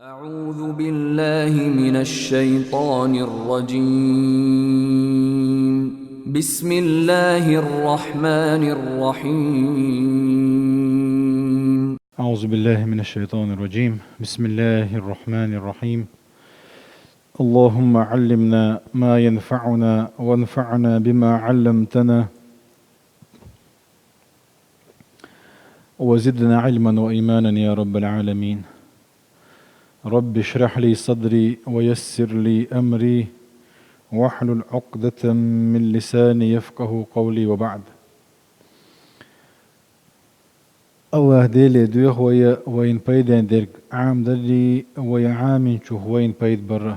أعوذ بالله من الشيطان الرجيم. بسم الله الرحمن الرحيم. أعوذ بالله من الشيطان الرجيم. بسم الله الرحمن الرحيم. اللهم علمنا ما ينفعنا وانفعنا بما علمتنا وزدنا علما وإيمانا يا رب العالمين. رب اشرح لي صدري ويسر لي أمري واحلل عقدة من لساني يفقه قولي وبعد. الله ديلي دوخ وين بيدين ديرك عام دلي ويعامن شوه وين بيد برا.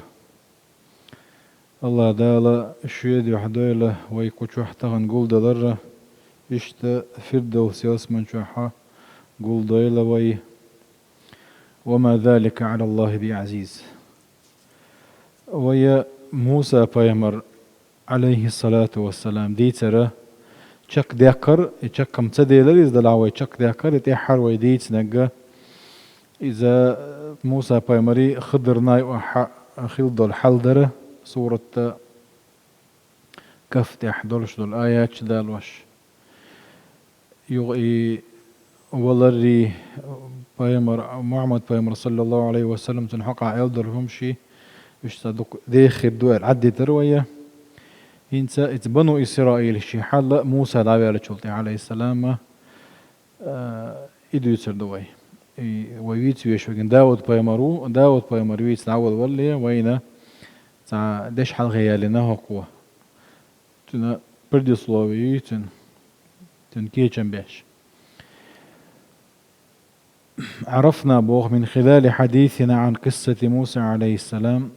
الله دالا الشيد وحدويله ويكوشو حتغن قول دلرة اشتا فردوس ياسمن شوحا قول دويله وما ذلك على الله بعزيز. ويا موسى بيمر عليه الصلاة والسلام دي ترى چك ديكر چك كم تديلر إذا دلعوي چك ديكر يتحر ويديت نجا إذا موسى بيمري خضرنا خلد الحلدرة سورة كف تحضرش دول آيات دالوش يغي ولري بيمر محمد بيمر صلى الله عليه وسلم تنحق عيلدرهم شي يشتدق داخل دول عدي ترويه ينسى بنو إسرائيل شي حال موسى دعوة عليه السلام إدو يتسر دوي ويويت ويشوغن داود بايمرو يتس نعوض ولي وينا تاع ديش حال غيالنا قوة تنا بردي صلوي تن كيچن بيش. عرفنا بوغ من خلال حديثنا عن قصة موسى عليه السلام.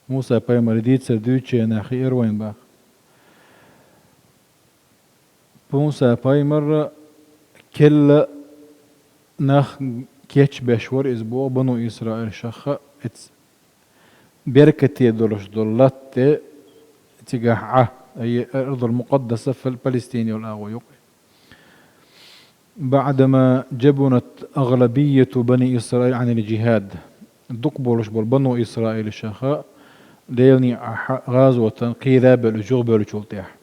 موسى بايمر ديت سردوچي ناخي إروين باخ موسى بايمر كل ناخ كيتش بشور إسبوع بنو إسرائيل شخة بركتي دولش دولت تجاه أي الأرض المقدسة في الفلسطيني والآغويق. بعدما جبنت أغلبية بني إسرائيل عن الجهاد دقبولش بنو إسرائيل شخة ليلني غازوة قيلة بالجوغ بالجولتيح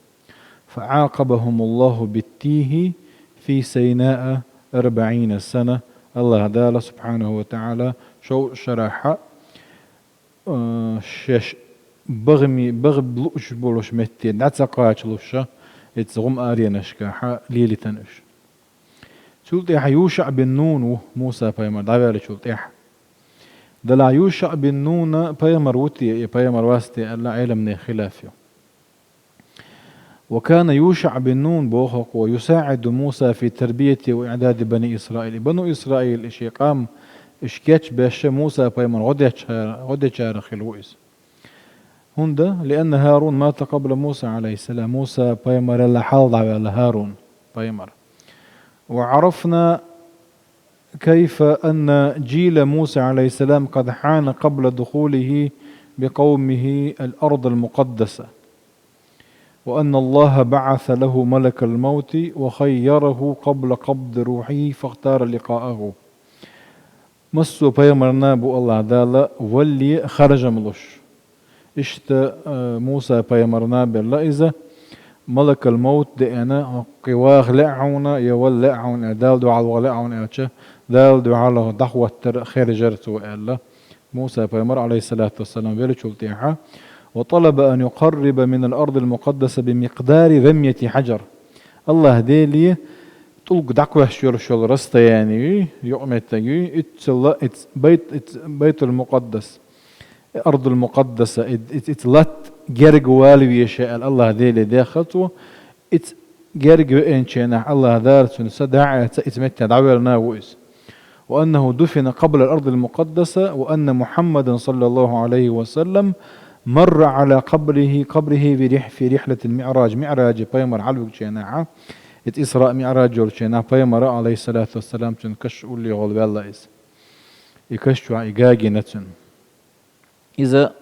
فعاقبهم الله بالتيه في سيناء 40 سنة. الله دال سبحانه وتعالى شو شرح شش بغبلوش بولوش متين نتسقاش لوشة اتزغم آرينشكاحة ليلي تنش شولتيح يوشع بن نون موسى بايمر دعوالي شولتيح دلع يوشع بن نون بايمر وتي بايمر واستي ألا علم خلافه. وكان يوشع بن نون بوخق ويساعد موسى في تربية وإعداد بني إسرائيل. بنو إسرائيل إشي قام إشكيتش باش موسى بايمر غدي شار خلوئس هندا لأن هارون مات قبل موسى عليه السلام. موسى بايمر لا حاض على هارون بايمر. وعرفنا كيف أن جيل موسى عليه السلام قد حان قبل دخوله بقومه الأرض المقدسة وأن الله بعث له ملك الموت وخيره قبل قبض روحه فاختار لقاءه. مسو بيمرنا بو الله دالا واللي خرج ملوش اشت موسى بيمرنا بالله إذا ملك الموت دينا قواغ لعونا يول لعون دال دو على لعون اتش دال دو على دخوة خير جرت وإلا موسى بيمر عليه الصلاة والسلام بيلشولتيحا وطلب أن يقرب من الأرض المقدسة بمقدار رمية حجر. الله ديلي طلق دعوة شول رستا يعني يؤمت اتس بيت المقدس أرض المقدسة اتلت جرج والي يشاء الله ديلي داخلته ات جرج انشينا الله دارت سدع اتمتع دعوة وإس وأنه دفن قبل الأرض المقدسة وأن محمد صلى الله عليه وسلم مر على قبره في رحلة المعراج بايمر علوك جناعة إسراء معراج جناعة بايمر عليه الصلاة والسلام تنكش أولي غلب الله إس يكشوا إيجاجي نتن إذا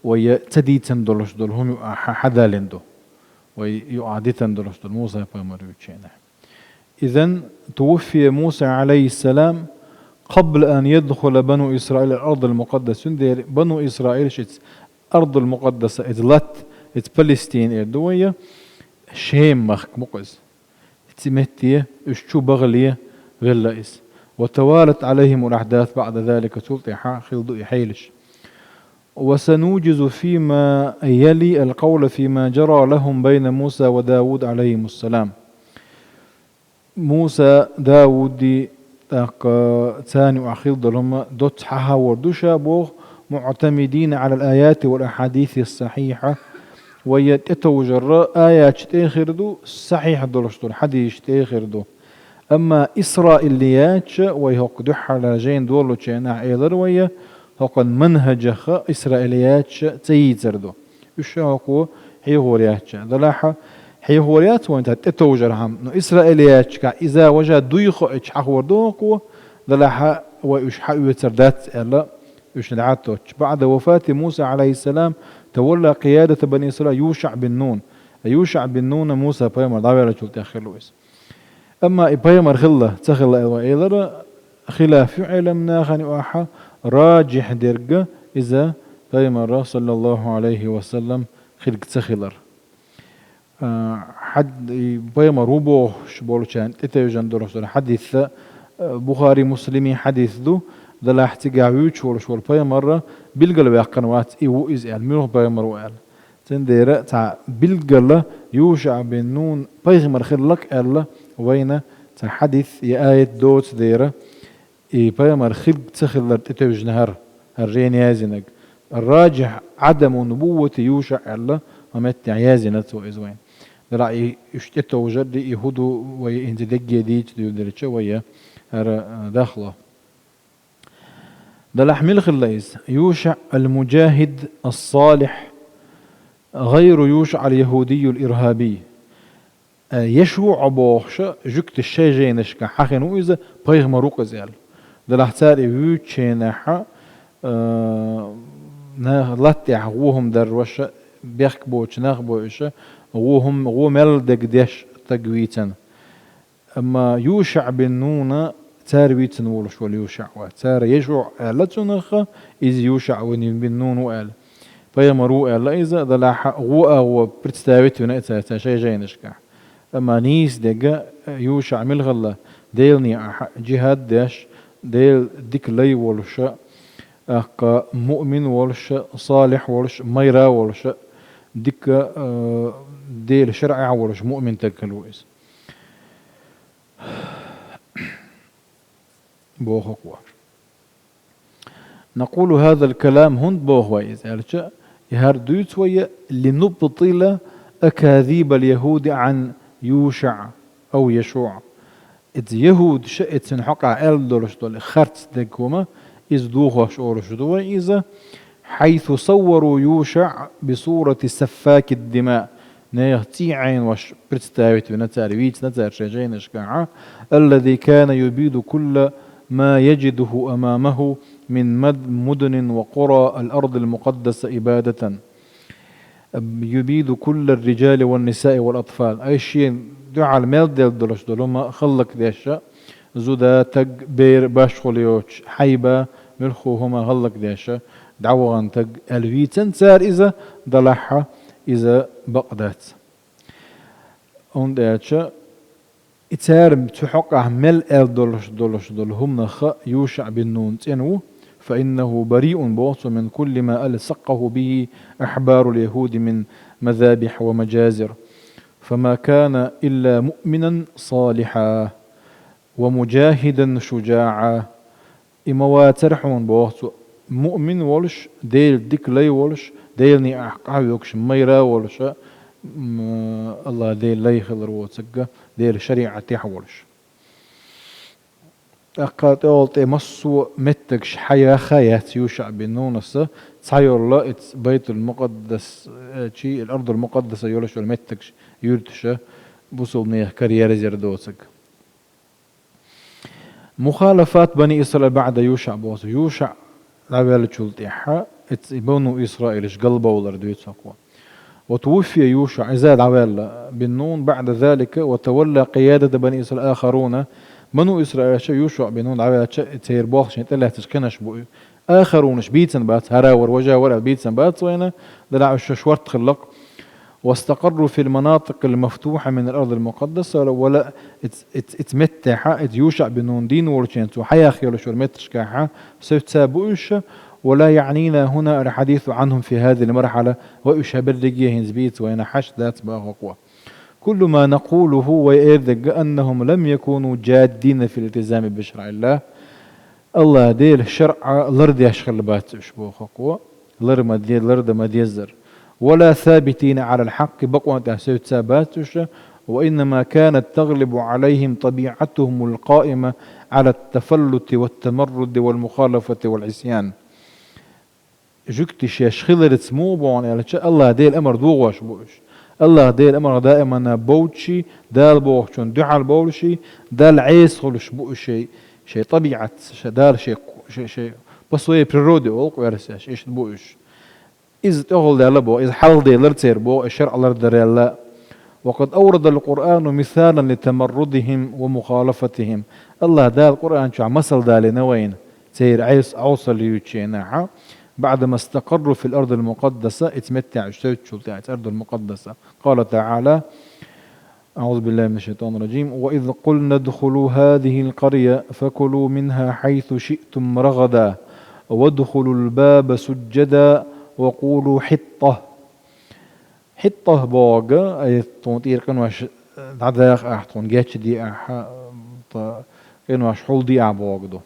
ويتدي تندلش دول هم حدا لندو ويعادي تندلش دول موسى بايمر جناعة. إذن توفي موسى عليه السلام قبل أن يدخل بنو إسرائيل الأرض المقدسة بنو إسرائيل شت أرض المقدسة إدلت فلسطين إردوية شيم مخ مقز تمتية اشتو بغلية غلائس وتوالت عليهم الأحداث بعد ذلك تلطيحا خلدو يحيلش وسنوجز فيما يلي القول فيما جرى لهم بين موسى وداود عليهم السلام موسى داود دي ثاني وأخير ضلهم دوت حها وردوشا بوغ معتمدين على الآيات والأحاديث الصحيحة ويتوجر آيات تأخردو صحيح دولشتو الحديث تأخردو أما إسرائيليات ويهوك دحر لجين دولو تشينا إيضر ويا هوك منهج إسرائيليات تيتردو إيش هوكو حيهوريات دلاحة حيهوريات وانت تتوجر هم نو إسرائيليات كا إذا وجد دويخو إيش حوردوكو دلاحة وإيش حيوتردات إلا إيش ندعاتوش بعد وفاة موسى عليه السلام تولى قيادة بني إسرائيل يوشع بن نون يوشع بن نون موسى بيمر دعوة لجلت آخر لويس أما بيمر خلة تخلة وإيضر خلاف علم ناخن وآحا راجح درجة إذا بيمر صلى الله عليه وسلم خلق تخلر حد بيمر وبوه شبولشان تتوجن درس حديث بخاري مسلمي حديث ذو دلا احتجاع ويتشول شول بيمر بالقلب يا قنوات إيو إز ميروه بيمر وقال تندير تاع بالقلة يوشع بن نون بيغمر خلك ألا وين تاع حديث يا آية دوت ديرة بيمر خلق تخلر تتوج نهر الرين يازنك الراجح عدم نبوة يوشع ألا ومت يازنت وإزوين دلا يشتتو وجد يهودو وينزدق ديت ديودرتش ويا داخله دلا حمل خلايز يوشع المجاهد الصالح غير يوشع اليهودي الإرهابي يشوع بوخش جكت الشيجينش كحخن وإذا بيغ مروق زال دلا احتار يوتشينحا لاتع وهم دروش بيخك بوش ناخبوش وهم ملدق ديش تقويتن أما يوشع بن نون تار ويتن ولش وليوشع وتار يشوع لتنخ إذ يوشع بن نون وقال فيمرو قال إذا دلح غوا وبرتستاويت ونأتى تشي جينشكا أما نيس دقا يوشع ملغلا ديلني جهاد داش ديل ديك لي ولش أق مؤمن ولش صالح ولش ميرا ولش ديك ديل شرع ولش مؤمن تكلويس بوخوا نقول هذا الكلام هند بوخوا إذا يهردوت ويا لنبطل أكاذيب اليهود عن يوشع أو يشوع إذ يهود شئت سنحقع ألدولش دول خرت دكوما إذ دوخوش أورش دول إذا حيث صوروا يوشع بصورة سفاك الدماء نيغتي عين وش برتستاويت ونتاريويت نتار شجين اشكاعا الذي كان يبيد كل ما يجده أمامه من مدن وقرى الأرض المقدسة إبادة يبيد كل الرجال والنساء والأطفال أي شيء دعا الميل ديل دولش دولما خلق ديشا زودا تق بير باشخوليوش حيبة ملخو هما خلق ديشا دعوغان تق الويتن سار إذا دلحها إذا بقدات ونداتشا إتار تحقق مل دولش هم نخ يوشع بن نون تنو فإنه بريء بوص من كل ما ألصقه به أحبار اليهود من مذابح ومجازر فما كان إلا مؤمنا صالحا ومجاهدا شجاعا إما ترحون بوص مؤمن ولش ديل ديك لي ولش ديلني أحقاويوكش ميرا ولش الله ديل لي خلر وتسقى ديل شريعة تحولش أقات أولت مصو متكش حياة خيات يوشع بن نونس تصير الله بيت المقدس شيء الأرض المقدسة يولش المتكش يرتش بوصل نيه كارير زردوسك مخالفات بني إسرائيل بعد يوشع بوص يوشع لعبالة شلطيحة بنو إسرائيل قلبه ولردويت سقوى وتوفي يوشع زاد عوال بن نون بعد ذلك وتولى قيادة بني إسرائيل آخرون بنو إسرائيل يوشع بن نون على تير بوخ شن تلا تشكنش بو آخرونش بيتسن بات هراور وجا ولا بيتسن بات وينا دلع شورت خلق واستقروا في المناطق المفتوحة من الأرض المقدسة ولا اتمتع يوشع بن نون دين ورشين تو حيا خير شور متشكاحة سيتسابوش ولا يعنينا هنا الحديث عنهم في هذه المرحلة ويشابر رجيه بيت وين حش ذات باقوى كل ما نقوله ويردق أنهم لم يكونوا جادين في الالتزام بشرع الله الله ديل شرع لرد يشغل بات اشبو خقوة لرد ما ديزر ولا ثابتين على الحق بقوة تحسيت ثاباتش وإنما كانت تغلب عليهم طبيعتهم القائمة على التفلت والتمرد والمخالفة والعصيان جكتش يشخلر تسموبون يعني الله ديل أمر دوغوش بوش الله ديل أمر دائما بوتشي دال بوشون دعال بولشي دال عيس خلش بوشي شيء طبيعة دال شيء بس هو برودي أوق ويرساش إيش بوش إذا تقول ده لبو إذا حل دي لرتير بو الشرع لردر الله وقد أورد القرآن مثالا لتمردهم ومخالفتهم الله دال القرآن شو مثل دالنا وين تير عيس أوصل يوتشيناها بعدما استقروا في الأرض المقدسة اتمتع اشتوتشوا بتاعت الأرض المقدسة قال تعالى أعوذ بالله من الشيطان الرجيم وإذ قلنا ادخلوا هذه القرية فكلوا منها حيث شئتم رغدا وادخلوا الباب سجدا وقولوا حطة بوغا أي تونتير كنواش دعداخ أحطون جاتش دي كنواش حول دي أعبوغدو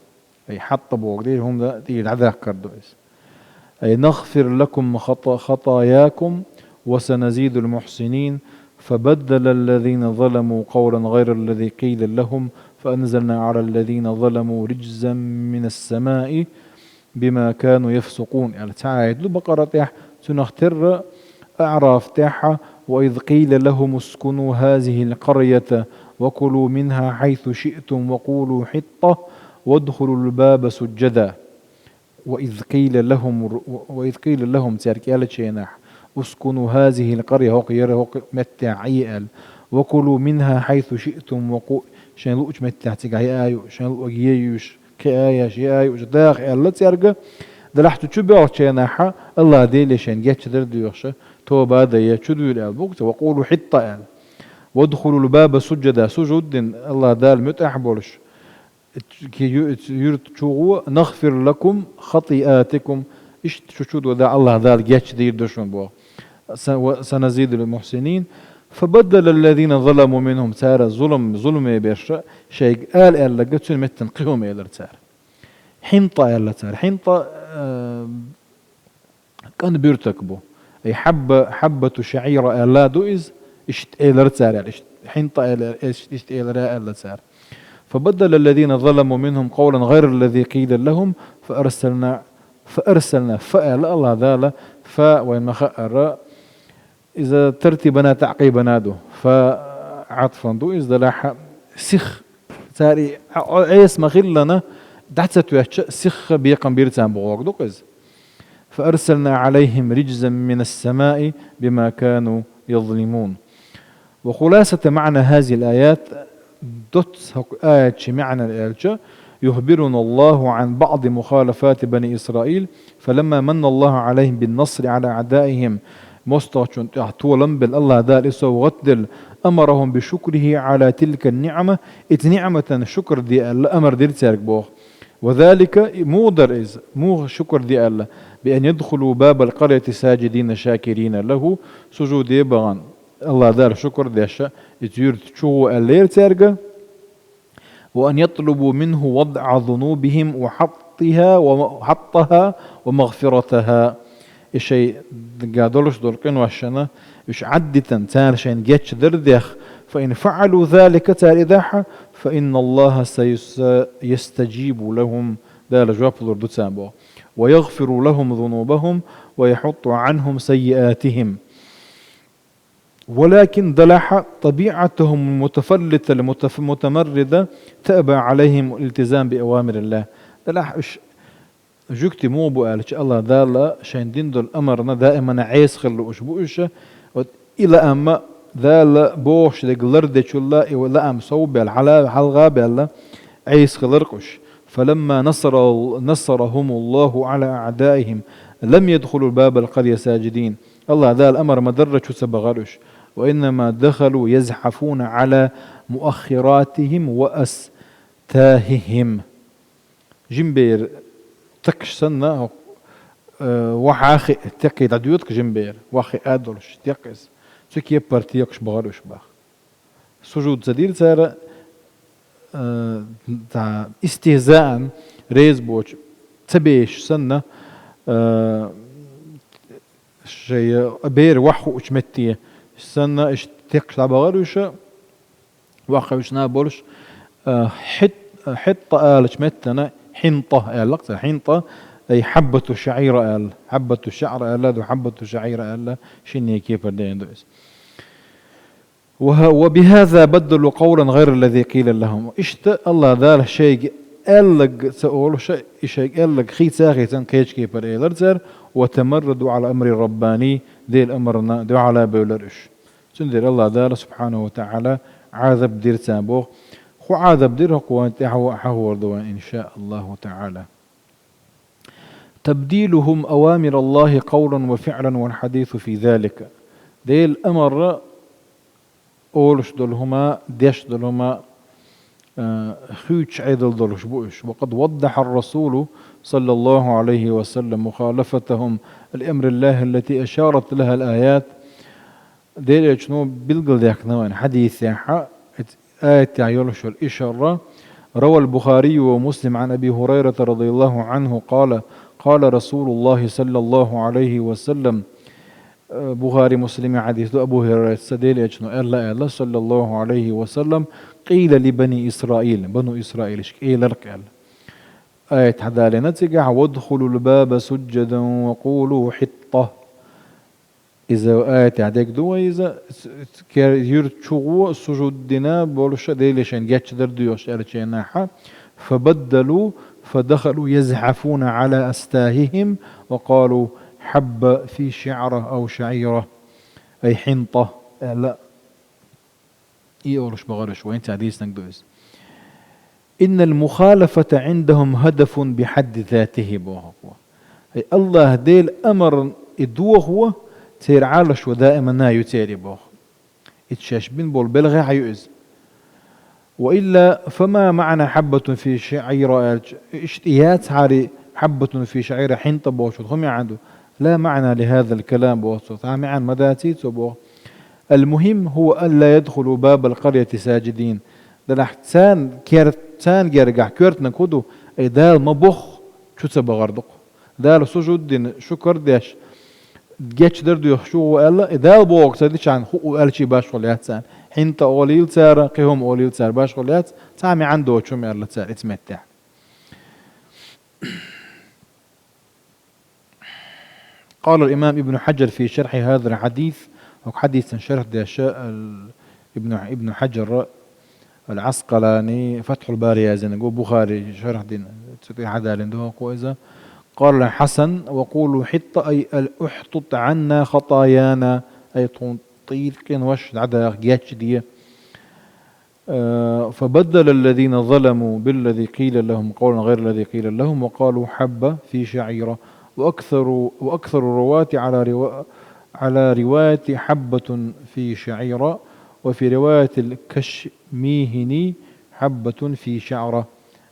أي حط بوغ دي هم دا دي دعداخ كردو أي نغفر لكم خطاياكم وسنزيد المحسنين فبدل الذين ظلموا قولا غير الذي قيل لهم فأنزلنا على الذين ظلموا رجزا من السماء بما كانوا يفسقون يعني تعايد البقرة تاح سنختر أعراف تاحة وإذ قيل لهم اسكنوا هذه القرية وكلوا منها حيث شئتم وقولوا حطة وادخلوا الباب سجدا وإذ قيل لهم تاركيالة شيناح اسكنوا هذه القرية هو متع عيال وكلوا منها حيث شئتم شان لوش متع تقعي آيو شان لوش ييوش كآية شي آيو جداخ الله تارجع دلحتو تشبه شيناحا الله ديلي شان جاتش درد يخشى تو بعد يشدوا الألبوك وقولوا حطة وادخلوا الباب سجدا سجود الله دال متأح بولش يرتشوا نغفر لكم خطيئاتكم إيش تشود وذا الله دال جاتش دير دشون بو سنزيد المحسنين فبدل الذين ظلموا منهم سار ظلم يبرش شيء قال لقيتون متن قيوم يلر سار حنطة يلا سار حنطة كان بيرتكبوا أي حبة شعيرة ألا دوئز إشت إلر سار يعني حنطة إشت إلر ألا سار فبدل الذين ظلموا منهم قولا غير الذي قيل لهم فأرسلنا فأل الله ذال وين ما خأر إذا ترتيبنا تعقيبنا دو فعطفا دو إذا لاح سخ ساري عيس ما خلنا دعتت سخ بيقم بيرتان بغوك دو قز فأرسلنا عليهم رجزا من السماء بما كانوا يظلمون وخلاصة معنى هذه الآيات دوت آيات معنى الآيات يخبرنا الله عن بعض مخالفات بني إسرائيل فلما من الله عليهم بالنصر على أعدائهم مستوشن تحتولن بالله دال إسو غتدل أمرهم بشكره على تلك النعمة نعمة شكر دي الأمر دير تارك بوخ وذلك مو شكر دي الله بأن يدخلوا باب القرية ساجدين شاكرين له سجود يبغان الله دار شكر ديشا يتير تشوه الليل تارك وأن يطلبوا منه وضع ذنوبهم وحطها ومغفرتها الشيء قادولش دولكن وشنا إيش عدة تار شين جتش دردخ فإن فعلوا ذلك تار إذاحة فإن الله سيستجيب لهم ذلك جواب الردتان ويغفر لهم ذنوبهم ويحط عنهم سيئاتهم ولكن دلح طبيعتهم المتفلتة المتمردة تأبى عليهم الالتزام بأوامر الله دلح جوكتي مو بقالش الله دالا شين دين دول أمرنا دائما عيس خلو أشبوش إلى أما دالا بوش دقلردش الله ولا أم صوب الحلال حلغاب الله عيس خلرقش فلما نصرهم الله على أعدائهم لم يدخلوا الباب القرية ساجدين. الله ذا الأمر مدرج سبغرش وإنما دخلوا يزحفون على مؤخراتهم وأستاههم. جنبير تكش سنة وحاخي تكي دعيوتك جنبير وخي آدولش تيقس سكي بارتيقش بغرش باخ سجود زدير سارة استهزاء ريز بوش تبيش سنة شيء بير وحو اشمتيه سنة اشتيقش بغرش وخي وشنا بولش حطة آل اشمتنا حنطة آل لقطة حنطة أي حبة الشعير آل حبة الشعر آل وحبة الشعير آل شني كيف دين دوس. وبهذا بدلوا قولا غير الذي قيل لهم. الله ذا شيء ألق سأقول شيء ألق خي ساخي كيش كيف الإيلرزر وتمردوا على أمر الرباني ذي الأمرنا دو على بولرش سندر الله ذا سبحانه وتعالى عذب دير سابوه خو عذب دير قوانت حور دوان إن شاء الله تعالى. تبديلهم أوامر الله قولا وفعلا والحديث في ذلك. ذي الأمر أولش دلهما ديش دلهما خيوش عيدل دلش بوش. وقد وضح الرسول صلى الله عليه وسلم مخالفتهم الأمر الله التي أشارت لها الآيات. ذي شنو بلقل ذاك نوان حديث آية يولش الإشارة. روى البخاري ومسلم عن أبي هريرة رضي الله عنه قال قال رسول الله صلى الله عليه وسلم بخاري مسلم حديث أبو هريرة سديل يجنو إلا صلى الله عليه وسلم قيل لبني إسرائيل بنو إسرائيل إيه لرك آية حدالنا تقع وادخلوا الباب سجدا وقولوا حطة. إذا آية عدك دو إذا يرتشغوا سجود دينا بولش ديلشان جاتش درديوش أرتشيناحا فبدلوا فدخلوا يزحفون على أستاههم وقالوا حب في شعرة أو شعيرة أي حنطة لا إيورش بغرش وين تعديس نقدوز. إن المخالفة عندهم هدف بحد ذاته بوهو أي الله ديل أمر إدوه هو تير عالش ودائما نايو تيري بوه إتشاش بين بول بلغي حيوز. وإلا فما معنى حبة في شعيرة اشتيات هاري حبة في شعيرة حنطة بوشوت هم عنده لا معنى لهذا الكلام بوشوت عامي عن مداتيت بوه. المهم هو أن لا يدخلوا باب القرية ساجدين. لنحتان كيرتان جرجع كيرتنا كودو أي دال مبخ شو تبغردق دال سجود دين شكر داش جيتش دردو يخشو ألا دال بوق سديش عن خو أل شي باش وليات سان حنت أوليل سار قهم أوليل سار باش وليات تعمي عنده شو ميرلا سار اتمتع. قال الإمام ابن حجر في شرح هذا الحديث وحديث شرح داشاء ابن حجر العسقلاني فتح الباري زين جو بخاري شرح دين تسوي حدا عنده كويسة. قال الحسن وقولوا حط أي احطط عنا خطايانا أي طيق وش عدا جاتش دي. فبدل الذين ظلموا بالذي قيل لهم قولا غير الذي قيل لهم وقالوا حبة في شعيرة. وأكثر الرواة على رواية حبة في شعيرة وفي رواية الكشميهني حبة في شعرة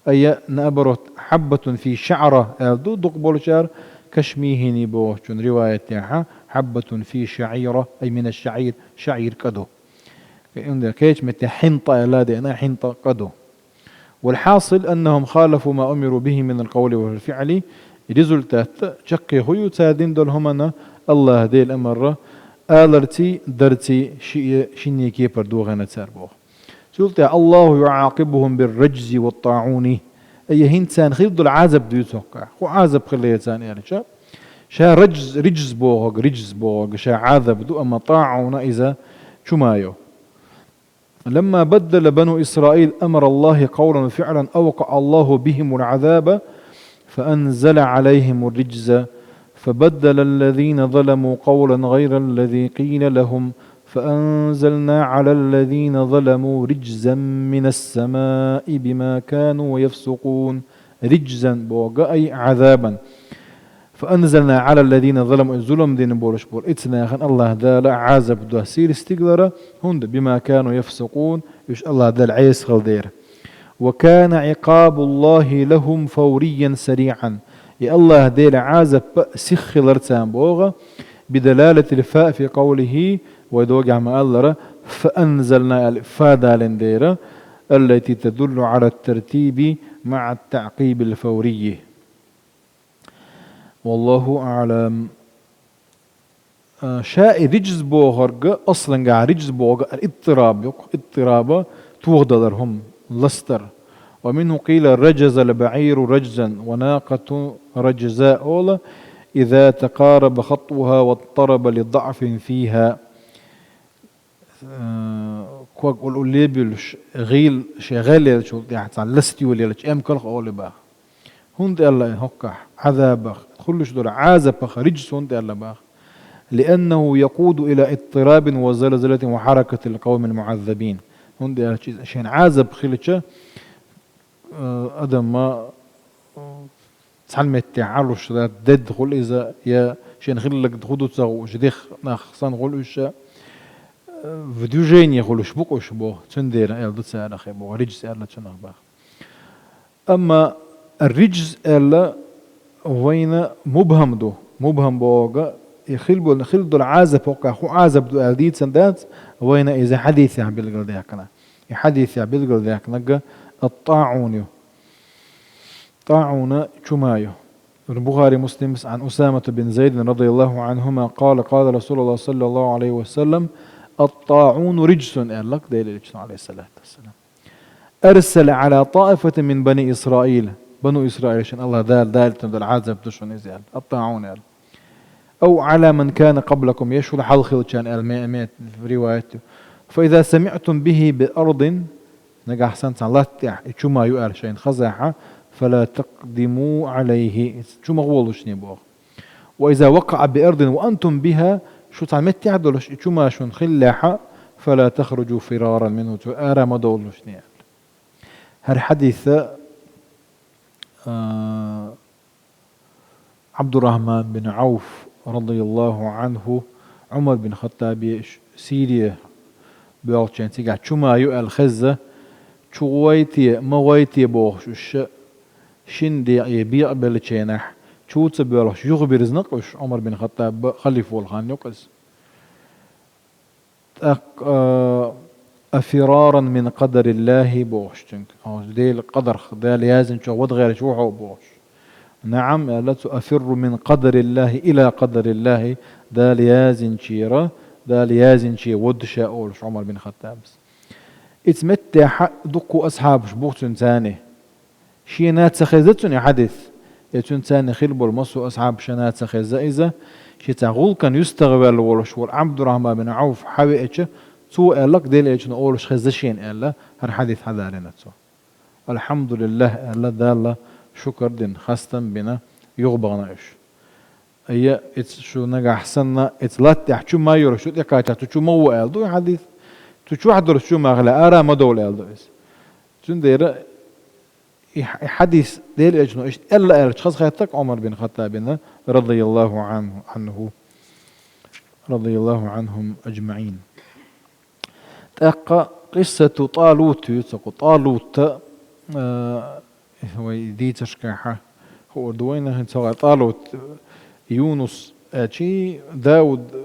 أي نأبرت حبة في شعرة دو دقبول شعر كشميهني بوشن رواية حبة في شعيرة أي من الشعير شعير كدو كيش متى حنطة لا دينا حنطة كدو. والحاصل أنهم خالفوا ما أمروا به من القول والفعل ريزولتات شقي هيو تادين دول همنا الله دي الأمر آلرتي درتي شيني كيبر دوغانا تساربوه سلطة الله يعاقبهم بالرجز والطاعون أي هنتان خيض العذب دو يتوقع خو عذب خليتان يعني شا رجز بوغ شا عذب دو أما طاعون إذا شمايو. لما بدل بنو إسرائيل أمر الله قولا وفعلا أوقع الله بهم العذاب فأنزل عليهم الرجز فبدل الذين ظلموا قولا غير الذي قيل لهم فأنزلنا على الذين ظلموا رجزا من السماء بما كانوا يفسقون. رجزا بوغا أي عذابا. فأنزلنا على الذين ظلموا الظلم دين بولش بول إتنا خن الله دال عازب ده سير استقدر هند بما كانوا يفسقون يش الله دال عيس خلدير. وكان عقاب الله لهم فوريا سريعا. يا الله ديل عازب سخ لرتان بوغا بدلالة الفاء في قوله ودوجع ما الله فأنزلنا الفاء لنديرة التي تدل على الترتيب مع التعقيب الفوري. والله أعلم. شاء رجز بوغرق أصلا قاع رجز بوغرق اضطراب توغدلرهم لستر. ومنه قيل رجز البعير رجزا وناقة رجزاء أولا إذا تقارب خطوها واضطرب لضعف فيها. كوك قول ليبلش غيل شغال شو يعني لستي ولا ام كل قول با هند الله هكا عذاب كلش دول عازب رجس هند الله با لأنه يقود إلى اضطراب وزلزلة وحركة القوم المعذبين. هند شين عازب خلتش أدم ما تعلمت تعالوش دد خل إذا يا شين خلك دخودو تساو جديخ نخصان خلوش فيديو جين يقولوش بقوش بو تندير يلدو تساعد أخي بو رجز ألا تنخ باخ. أما الرجز ألا وين مبهم دو مبهم بوغا يخلدو العازب وقع خو عازب دو ألديد سندات وين إذا حديث عن بلغل ديكنا يحديث عن بلغل ديكنا الطاعون طاعون شمايو. البخاري مسلم عن أسامة بن زيد رضي الله عنهما قال قال رسول الله صلى الله عليه وسلم الطاعون رجس قال لك دليل رجس عليه الصلاة والسلام. أرسل على طائفة من بني إسرائيل بنو إسرائيل عشان الله دال تندل عازب دشون إزيال الطاعون قال أو على من كان قبلكم يشهد حلخل كان المئة في روايته. فإذا سمعتم به بأرض نجح سنت الله شو ما يقال شيء خزاحة فلا تقدموا عليه شو مغولش نبوغ. وإذا وقع بأرض وأنتم بها شو تعمت تعدلش شو ما شون خلاحة فلا تخرجوا فرارا منه أرى ما دولش نيال. هالحديث عبد الرحمن بن عوف رضي الله عنه عمر بن خطاب سيريا بيوتشين تيجا شو ما يقال خزة شو ويتي ما ويتي بوش شندي يبيع بلتشينح شو تبيرش يخبر زنقش عمر بن خطاب خليفه الخان يقص أفرارا من قدر الله بوش أو دي القدر ده لازم شو ود غير شو هو بوش. نعم لا أفر من قدر الله إلى قدر الله ده لازم شيرة ده لازم شي ود شاولش عمر بن خطاب اتمتع حق دقوا أصحاب شبوخ ثاني شي نات سخزتني حدث يتون ثاني خلبوا المصو أصحاب شنات سخزة إذا شي تغول كان يستغبر ولش عبد الرحمن بن عوف حوي إتش تو قالك ديل إتش نقولش خزشين قال هر حديث هذا لنا تو الحمد لله قال دال شكر دين خاصة بنا يغبغنا إيش هي إتش شو نجح سنة إتلات يحشو ما يرشوا يكاتا تشو مو قال دو حديث تشو حضر شو ما غلا أرى ما دول قال دو إس تندير حديث ديل إجنو إيش إلا إيش خاص خيتك عمر بن خطاب رضي الله عنه رضي الله عنهم أجمعين. تأقى قصة طالوت يتقو طالوت هو دي تشكاحة هو دوينه هنسوا طالوت يونس أشي داود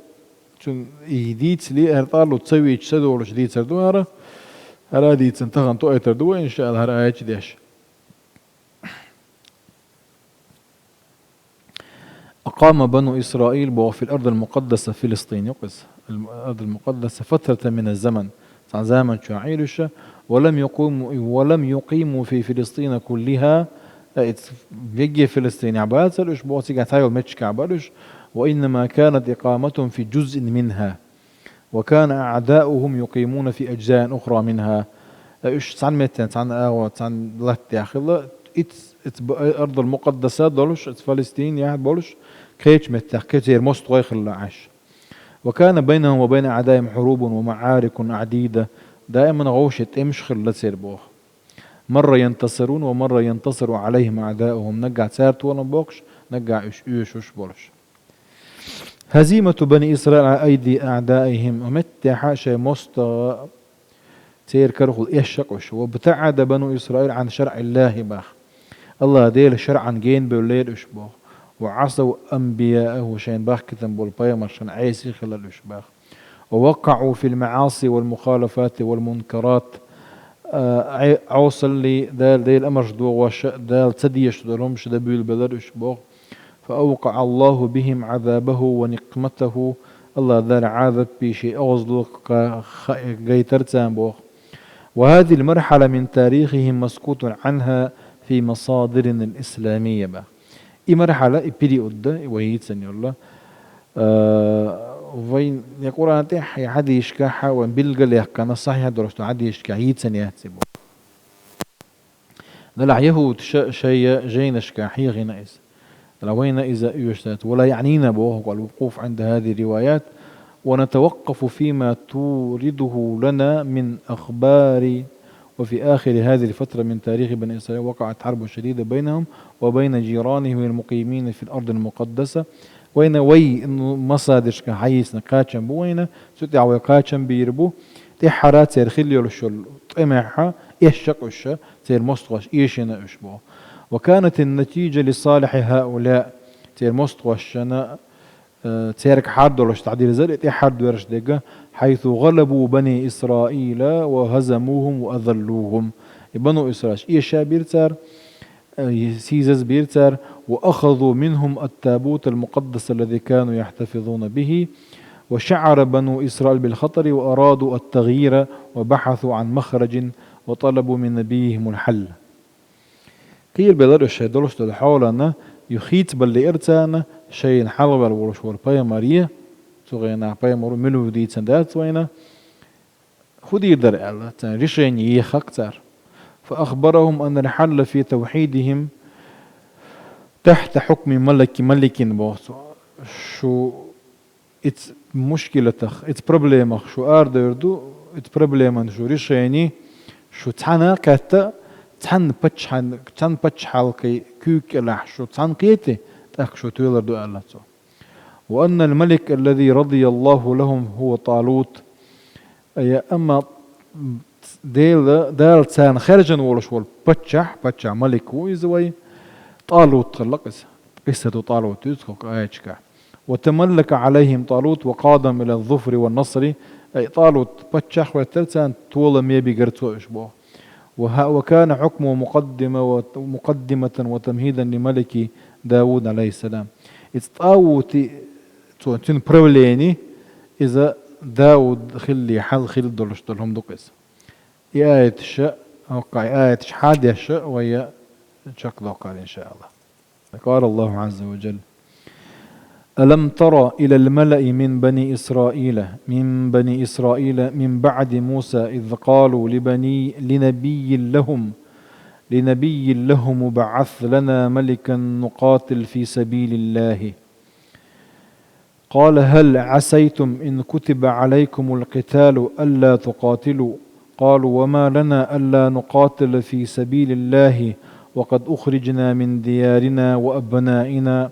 تون يديت لي طالوت تسوي تشدو ولا شديد سردوها هلا دي تنتهن تو أتردو إن شاء الله هلا أيش ديش. أقام بنو إسرائيل في الأرض المقدسة فلسطين يقص الأرض المقدسة فترة من الزمن زمن شعيرش ولم يقيموا في فلسطين كلها يجي فلسطين عباس الأسبوع سيجا تايل متشك عبارش وإنما كانت إقامتهم في جزء منها وكان أعداؤهم يقيمون في أجزاء أخرى منها. إيش تان متن تان تان لات يا أخي الأرض المقدسة دولش فلسطين يعني بولش كيش متى كتير مستوى خلا عاش وكان بينهم وبين أعدائهم حروب ومعارك عديدة دائما غوشة امشخل لسير بوخ مرة ينتصرون ومرة ينتصر عليهم أعدائهم نقع سارت ولا بوخش نقع إيش بولش هزيمة بني إسرائيل على أيدي أعدائهم ومتى حاشا مست سير كرخل إيشقش وابتعد بنو إسرائيل عن شرع الله باخ الله ديل شرعا جين بوليل إشباخ وعصوا أنبياءه شين باخ كتن بالبيمر شان عيسي خلال الإشباخ ووقعوا في المعاصي والمخالفات والمنكرات عوصل لي ديل أمر شدو وش ديل تديش دلهم شدبيل بلد إشباخ فأوقع الله بهم عذابه ونقمته الله ذا عذاب بشيء أغزلق جيترتان بوخ وهذه المرحلة من تاريخهم مسكوت عنها في مصادر الإسلامية بقى إي مرحلة إبتدي قد ويتسن يلا وين يقول أنا تح يعدي يشكاحة وبلغ اللي كان صحيح درسته عدي يشكاح يتسن يهتسبه دلع يهود شيء جين شكاحي غنائز لوين إذا يشتات ولا يعنينا بوه الوقوف عند هذه الروايات ونتوقف فيما تورده لنا من أخبار وفي آخر هذه الفترة من تاريخ بني إسرائيل وقعت حرب شديدة بينهم وبين جيرانهم المقيمين في الأرض المقدسة وين وي إنه مصادر كحيس نقاشن بوينة ستع وقاشن بيربو تحرات سير خلي الشل طمعها إيشقش سير مستوش إيشنا إشبو وكانت النتيجة لصالح هؤلاء سير مستوشنا تسيرك حرد ولا تعديل زرق حرد ورش دقة حيث غلبوا بني إسرائيل وهزموهم وأذلوهم بنو إسرائيل إيشا بيرتر سيزز بيرتر وأخذوا منهم التابوت المقدس الذي كانوا يحتفظون به وشعر بنو إسرائيل بالخطر وأرادوا التغيير وبحثوا عن مخرج وطلبوا من نبيهم الحل قيل بلرش دلشت الحولنا يخيت باللي إرتانا شيء حلو بالورش والبايا ماريا سوغينا بايا مارو ملو دي تندات وينا خدي در الله ريشين يخكتر فأخبرهم أن الحل في توحيدهم تحت حكم ملك بوسو شو اتس مشكلتك اتس بروبليمك شو اردردو اتس بروبليم شو ريشيني شو تانا كاتا تان بتش حالكي كوك الح شو تان قيتي تاك شو تولر دو الله وأن الملك الذي رضي الله لهم هو طالوت أي أما ديل تان خرجن ولش ول بتش ملك ويزوي طالوت خلقس قصة طالوت يسخك آيتشكا وتملك عليهم طالوت وقادم إلى الظفر والنصر أي طالوت بتشخ وتلتان طول ميبي قرتو إشبوه وكان حكمه مقدمة وتمهيدا لملك داود عليه السلام اتطاوتي تون بروليني إذا داود خلي حل خل دولش دولهم دقس آية الشاء وقع آية حادية الشاء وهي شكل وقال إن شاء الله قال الله عز وجل ألم ترى إلى الملأ من بني إسرائيل من بعد موسى إذ قالوا لنبي لهم بعث لنا ملكا نقاتل في سبيل الله قال هل عسيتم إن كتب عليكم القتال ألا تقاتلوا قالوا وما لنا ألا نقاتل في سبيل الله وقد أخرجنا من ديارنا وأبنائنا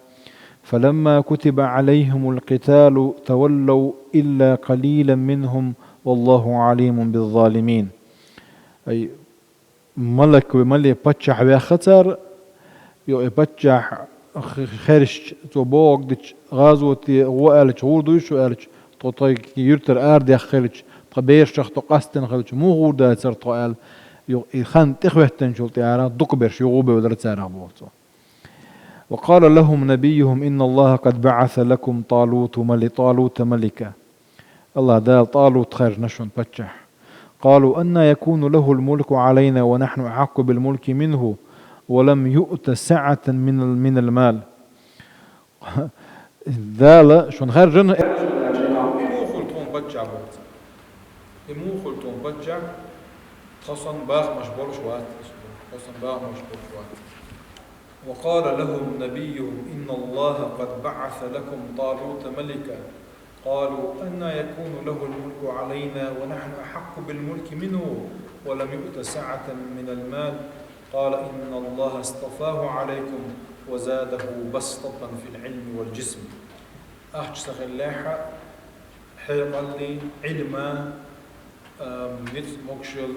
فلما كتب عليهم القتال تولوا إلا قليلا منهم والله عليم بالظالمين أي ملك وملك بتشح بخطر يو بتشح خرش توبوق دش غازوتي وقالش غوردوش وقالش توطي يرتر أرد يخلش قبيرش تقستن خلش مو غوردا صار طال يو خان تخوتن شلتي على دقبرش يغوبه ودرتسارع بوتو وقال لهم نبيهم إن الله قد بعث لكم طالوت ملكا الله دال طالوت خير نشون بتشح قالوا أن يكون له الملك علينا ونحن أحق بالملك منه ولم يؤت سعة من المال دال شون خير جن وقال لهم نبيهم إن الله قد بعث لكم طالوت ملكا قالوا أنى يكون له الملك علينا ونحن أحق بالملك منه ولم يؤت سعة من المال قال إن الله اصطفاه عليكم وزاده بسطة في العلم والجسم أحجس غلاحة حيقلي علما مكشل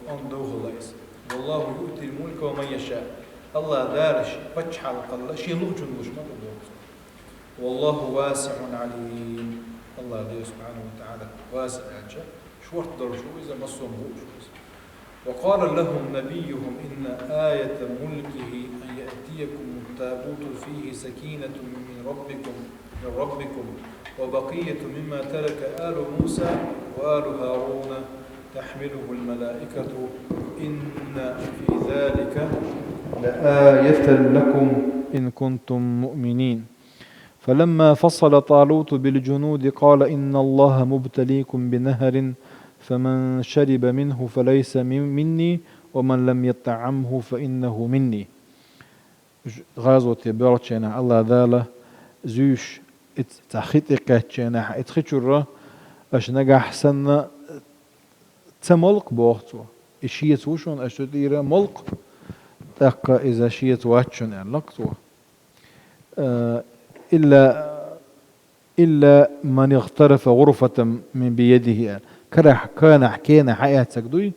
أندوه ليس والله يؤتي الملك ومن يشاء الله دارش بجحل قل شيء لغجن وش ما والله واسع عليم الله دي سبحانه وتعالى واسع عجا شو احتضر شو إذا مصهم هو شو وقال لهم نبيهم إن آية ملكه أن يأتيكم التابوت فيه سكينة من ربكم وبقية مما ترك آل موسى وآل هارون تحمله الملائكة إن في ذلك لآية لكم إن كنتم مؤمنين فلما فصل طالوت بالجنود قال إن الله مبتليكم بنهر فمن شرب منه فليس مني ومن لم يطعمه فإنه مني غازوة بيرتشينا الله ذاله زيش تخيطيقاتشينا اتخيطشورا اش نجح سنة تملق بوقتو اشيت وشون اشتديرا ملق تاقا إذا شيت واتشون لقتو إلا من اغترف غرفة من بيده كان حكينا حياتك دوي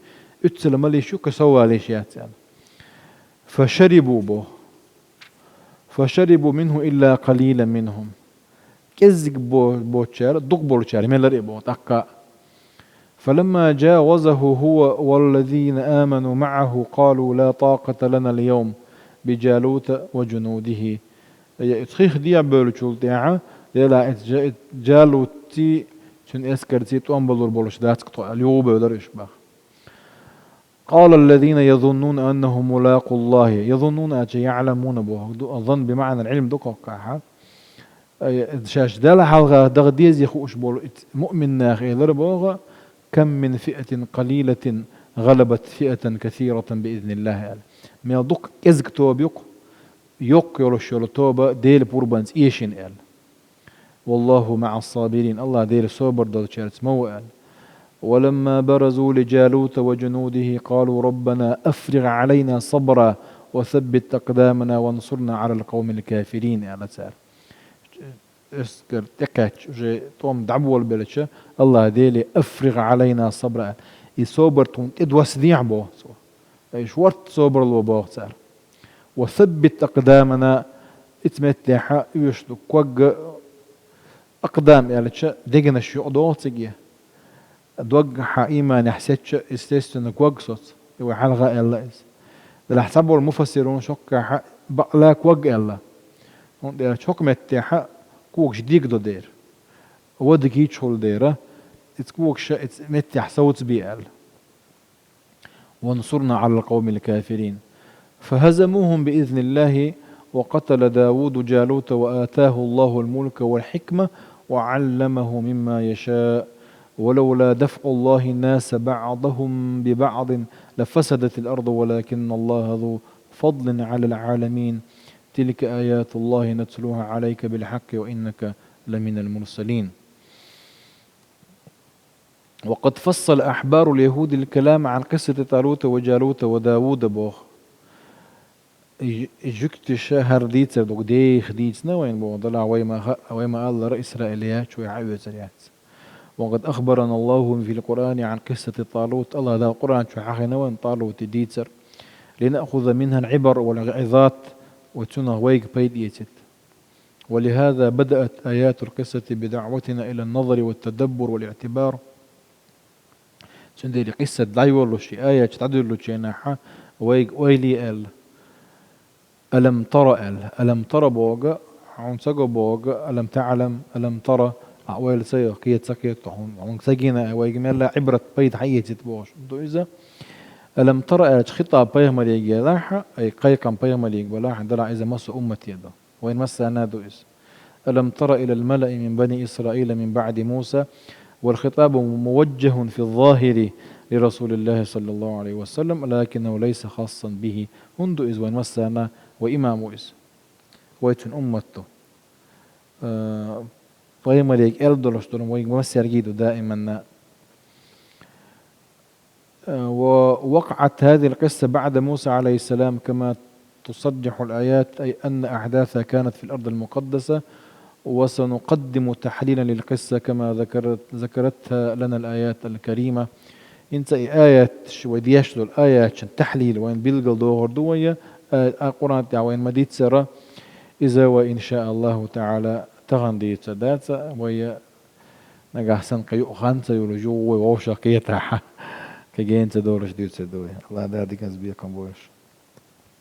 اتسلم لي شو كسوى ليش يعني فشربوا منه إلا قليلا منهم كزق بوتشار دق بوتشار من لريبو تقا فلما جاوزه هو والذين آمنوا معه قالوا لا طاقة لنا اليوم بجالوت وجنوده يتخيخ ديع بولشول ديعا لا جالوتي شن اسكرتي توامبلور بولش داتك اليوم بولرش باخ قال الذين يظنون أنهم ملاقوا الله يظنون أجي يعلمون به الظن بمعنى العلم دقوقها شاش دال حلقة دغديز يخوش بول مؤمن ناخي لربوغا كم من فئة قليلة غلبت فئة كثيرة بإذن الله يعني ما دق ازك توب يق يولش توبة ديل بوربانز إيشين يعني والله مع الصابرين الله ديل صبر دل شارت موال ولما برزوا لجالوت وجنوده قالوا ربنا أفرغ علينا صبرا وثبت أقدامنا وانصرنا على القوم الكافرين يعني سار اسكر تكاتش جي توم دعبوا البلشة الله ديلي أفرغ علينا صبرا يصبر تون ادوس ديع بو ايش ورت صبر لو بو سار وثبت أقدامنا اتمتلحا يشدو كوج أقدام يعني دقنا الشيء دوتجيه دوج إيمان حسيتش استيستن كوجصت هو حلقة إلا إس الحساب المفسرون شك بقلا كوج إلا هون ده شك متحا كوج ديك دو دير ودك يشول ديره تكوج شا متح صوت بيال وانصرنا على القوم الكافرين فهزموهم بإذن الله وقتل داود جالوت وآتاه الله الملك والحكمة وعلمه مما يشاء ولولا دفع الله الناس بعضهم ببعض لفسدت الأرض ولكن الله ذو فضل على العالمين تلك آيات الله نتلوها عليك بالحق وإنك لمن المرسلين وقد فصل أحبار اليهود الكلام عن قصة طالوت وجالوت وداود بوخ جكت شهر ديت دوك ديخ ديت نوين بو ضلع ويما الله رئيس إسرائيليات شوي عاوز زريات وقد أخبرنا الله في القرآن عن قصة طالوت الله ذا القرآن شو حقنا وين طالوت ديتر لنأخذ منها العبر والعظات وتنه ويق بيد يتت ولهذا بدأت آيات القصة بدعوتنا إلى النظر والتدبر والاعتبار سندري قصة دايور لشي آية تعدل لشي ناحا ويق ويلي ألم ترى ألم ترى بوغا عن سجو بوغا ألم تعلم ألم ترى أول سيء قيت سكيت عن سجينا ويجمل عبرة بيت حية تبوش دو إذا ألم ترى خطاب بيهم ليج لاحة أي قيقم بيهم ليج ولاحة دلع إذا مس أمتي هذا وين مس أنا دو إذا ألم ترى إلى الملأ من بني إسرائيل من بعد موسى والخطاب موجه في الظاهر لرسول الله صلى الله عليه وسلم لكنه ليس خاصا به منذ إذ وين مس أنا وإمام إذ ويتن أمته طيب ليك إردولشتون ويك بس يرجيدوا دائما. ووقعت هذه القصة بعد موسى عليه السلام كما تصرح الآيات، أي أن أحداثها كانت في الأرض المقدسة، وسنقدم تحليلا للقصة كما ذكرتها لنا الآيات الكريمة. انت آيات وديش له الآيات تحليل وين بيلقل دوهر دوية القرآن وين مديت سرة إذا وإن شاء الله تعالى تغندي تدات ويا نجح سنقيو خانسة يرجو ووشقيتها كجين تدورش دير تدوي الله ده دي كان بيكم بوش.